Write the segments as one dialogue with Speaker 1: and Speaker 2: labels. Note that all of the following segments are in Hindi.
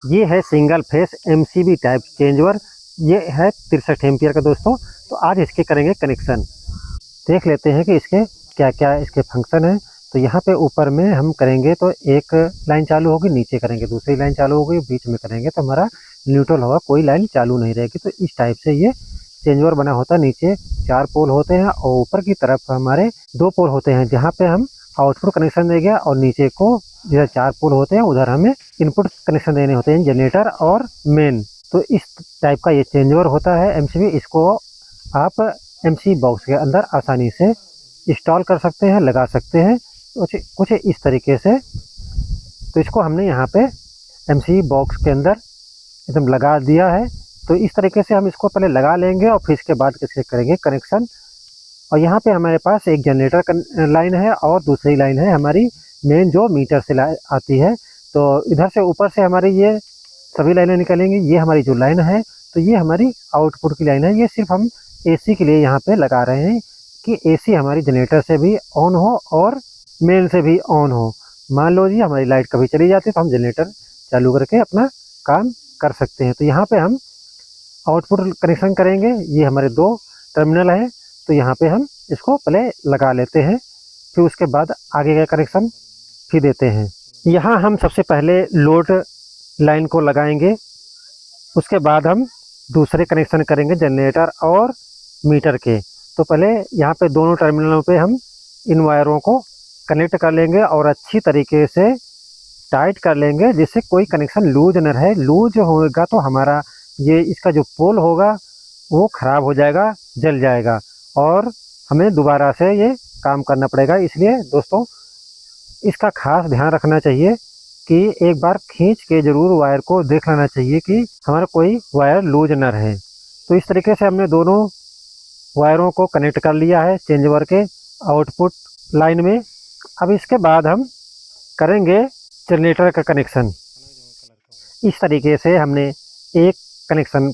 Speaker 1: ये है single phase MCB type change over. ये है 63 एम्पियर का दोस्तों। तो आज इसके करेंगे कनेक्शन। देख लेते हैं कि इसके क्या क्या इसके फंक्शन है। तो यहाँ पे ऊपर में हम करेंगे तो एक लाइन चालू होगी, नीचे करेंगे दूसरी लाइन चालू होगी, बीच में करेंगे तो हमारा न्यूट्रल होगा, कोई लाइन चालू नहीं रहेगी। तो इस टाइप से ये चेंज ओवर बना होता है। नीचे 4 पोल होते हैं और ऊपर की तरफ हमारे 2 पोल होते हैं, जहाँ पे हम आउटपुट कनेक्शन देंगे, और नीचे को जिधर 4 पोल होते हैं उधर हमें इनपुट कनेक्शन देने होते हैं, जनरेटर और मेन। तो इस टाइप का ये चेंज ओवर होता है एमसीबी। इसको आप एमसी बॉक्स के अंदर आसानी से इंस्टॉल कर सकते हैं, लगा सकते हैं कुछ इस तरीके से। तो इसको हमने यहाँ पे एमसी बॉक्स के अंदर एकदम लगा दिया है। तो इस तरीके से हम इसको पहले लगा लेंगे और फिर इसके बाद इसके करेंगे कनेक्शन। और यहाँ पे हमारे पास एक जनरेटर लाइन है और दूसरी लाइन है हमारी मेन, जो मीटर से आती है। तो इधर से ऊपर से हमारी ये सभी लाइनें निकलेंगी। ये हमारी जो लाइन है तो ये हमारी आउटपुट की लाइन है। ये सिर्फ हम एसी के लिए यहाँ पे लगा रहे हैं कि एसी हमारी जनरेटर से भी ऑन हो और मेन से भी ऑन हो। मान लो जी हमारी लाइट कभी चली जाती है तो हम जनरेटर चालू करके अपना काम कर सकते हैं। तो यहाँ पे हम आउटपुट कनेक्शन करेंगे। ये हमारे 2 टर्मिनल है, तो यहाँ पे हम इसको पहले लगा लेते हैं, फिर उसके बाद आगे का कनेक्शन फिर देते हैं। यहाँ हम सबसे पहले लोड लाइन को लगाएंगे, उसके बाद हम दूसरे कनेक्शन करेंगे जनरेटर और मीटर के। तो पहले यहाँ पे दोनों टर्मिनलों पे हम इन वायरों को कनेक्ट कर लेंगे और अच्छी तरीके से टाइट कर लेंगे, जिससे कोई कनेक्शन लूज न रहे। लूज होगा तो हमारा ये इसका जो पोल होगा वो ख़राब हो जाएगा, जल जाएगा और हमें दोबारा से ये काम करना पड़ेगा। इसलिए दोस्तों इसका खास ध्यान रखना चाहिए कि एक बार खींच के ज़रूर वायर को देख लेना चाहिए कि हमारा कोई वायर लूज न रहे। तो इस तरीके से हमने दोनों वायरों को कनेक्ट कर लिया है चेंज ओवर के आउटपुट लाइन में। अब इसके बाद हम करेंगे जनरेटर का कनेक्शन। इस तरीके से हमने एक कनेक्शन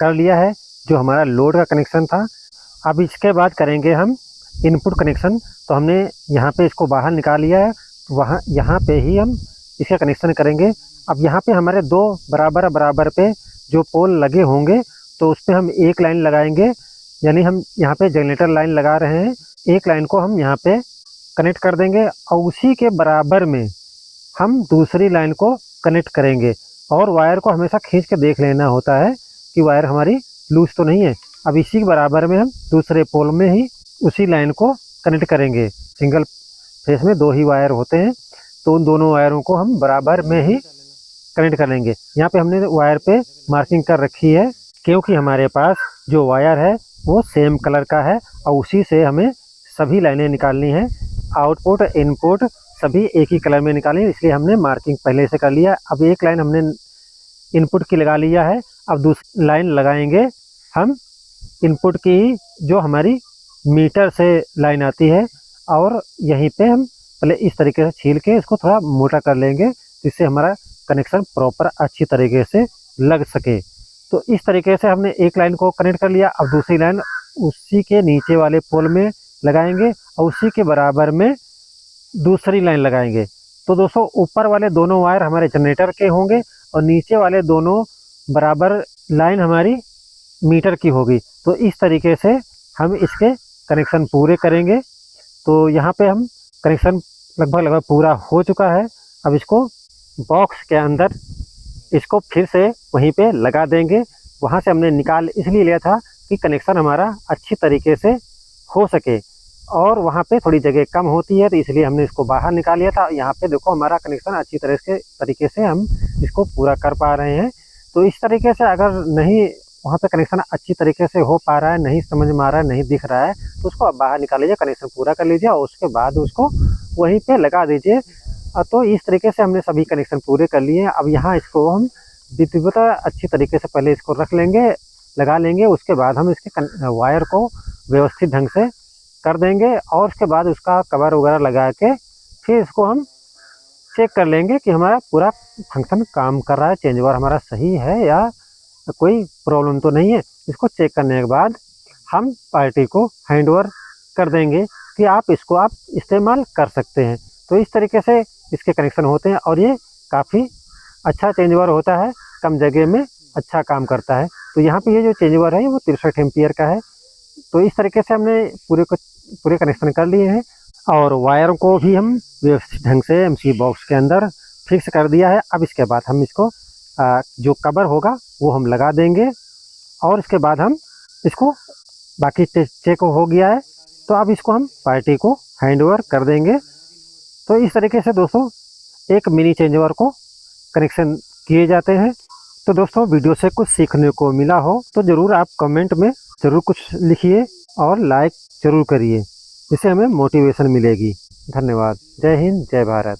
Speaker 1: कर लिया है जो हमारा लोड का कनेक्शन था। अब इसके बाद करेंगे हम इनपुट कनेक्शन। तो हमने यहाँ पे इसको बाहर निकाल लिया है, यहाँ पे ही हम इसका कनेक्शन करेंगे। अब यहाँ पे हमारे 2 बराबर पे जो पोल लगे होंगे तो उस पर हम एक लाइन लगाएंगे, यानी हम यहाँ पे जनरेटर लाइन लगा रहे हैं, एक लाइन को हम यहाँ पे कनेक्ट कर देंगे और उसी के बराबर में हम दूसरी लाइन को कनेक्ट करेंगे। और वायर को हमेशा खींच के देख लेना होता है कि वायर हमारी लूज तो नहीं है। अब इसी के बराबर में हम दूसरे पोल में ही उसी लाइन को कनेक्ट करेंगे। सिंगल फेस में 2 ही वायर होते हैं, तो उन दोनों वायरों को हम बराबर में ही कनेक्ट कर लेंगे। यहाँ पे हमने वायर पे मार्किंग कर रखी है, क्योंकि हमारे पास जो वायर है वो सेम कलर का है और उसी से हमें सभी लाइनें निकालनी है। आउटपुट इनपुट सभी एक ही कलर में निकालें, इसलिए हमने मार्किंग पहले से कर लिया। अब एक लाइन हमने इनपुट की लगा लिया है। अब दूसरी लाइन लगाएंगे हम इनपुट की, जो हमारी मीटर से लाइन आती है, और यहीं पे हम पहले इस तरीके से छील के इसको थोड़ा मोटा कर लेंगे, जिससे हमारा कनेक्शन प्रॉपर अच्छी तरीके से लग सके। तो इस तरीके से हमने एक लाइन को कनेक्ट कर लिया। अब दूसरी लाइन उसी के नीचे वाले पोल में लगाएंगे और उसी के बराबर में दूसरी लाइन लगाएंगे। तो दोस्तों ऊपर वाले दोनों वायर हमारे जनरेटर के होंगे और नीचे वाले दोनों बराबर लाइन हमारी मीटर की होगी। तो इस तरीके से हम इसके कनेक्शन पूरे करेंगे। तो यहाँ पे हम कनेक्शन लगभग पूरा हो चुका है। अब इसको बॉक्स के अंदर इसको फिर से वहीं पे लगा देंगे। वहाँ से हमने निकाल इसलिए लिया था कि कनेक्शन हमारा अच्छी तरीके से हो सके, और वहाँ पे थोड़ी जगह कम होती है, तो इसलिए हमने इसको बाहर निकाल लिया था। यहाँ पे देखो हमारा कनेक्शन अच्छी तरीके से हम इसको पूरा कर पा रहे हैं। तो इस तरीके से अगर नहीं वहाँ पे कनेक्शन अच्छी तरीके से हो पा रहा है, नहीं समझ में आ रहा है, नहीं दिख रहा है, तो उसको आप बाहर निकाल लीजिए, कनेक्शन पूरा कर लीजिए और उसके बाद उसको वहीं पे लगा दीजिए। तो इस तरीके से हमने सभी कनेक्शन पूरे कर लिए हैं। अब यहाँ इसको हम विधिवत अच्छी तरीके से पहले इसको रख लेंगे, लगा लेंगे, उसके बाद हम इसके वायर को व्यवस्थित ढंग से कर देंगे और उसके बाद उसका कवर वगैरह लगा के फिर इसको हम चेक कर लेंगे कि हमारा पूरा फंक्शन काम कर रहा है, चेंज ओवर हमारा सही है या कोई प्रॉब्लम तो नहीं है। इसको चेक करने के बाद हम पार्टी को हैंड ओवर कर देंगे कि आप इसको इस्तेमाल कर सकते हैं। तो इस तरीके से इसके कनेक्शन होते हैं और ये काफ़ी अच्छा चेंज ओवर होता है, कम जगह में अच्छा काम करता है। तो यहाँ पे ये जो चेंज ओवर है वो 63 एम्पियर का है। तो इस तरीके से हमने पूरे कनेक्शन कर लिए हैं और वायर को भी हम व्यवस्थित ढंग से एमसी बॉक्स के अंदर फिक्स कर दिया है। अब इसके बाद हम इसको जो कवर होगा वो हम लगा देंगे और इसके बाद हम इसको बाकी चेक हो गया है, तो अब इसको हम पार्टी को हैंड ओवर कर देंगे। तो इस तरीके से दोस्तों एक मिनी चेंज ओवर को कनेक्शन किए जाते हैं। तो दोस्तों वीडियो से कुछ सीखने को मिला हो तो ज़रूर आप कमेंट में ज़रूर कुछ लिखिए और लाइक ज़रूर करिए, जिससे हमें मोटिवेशन मिलेगी। धन्यवाद। जय हिंद, जय भारत।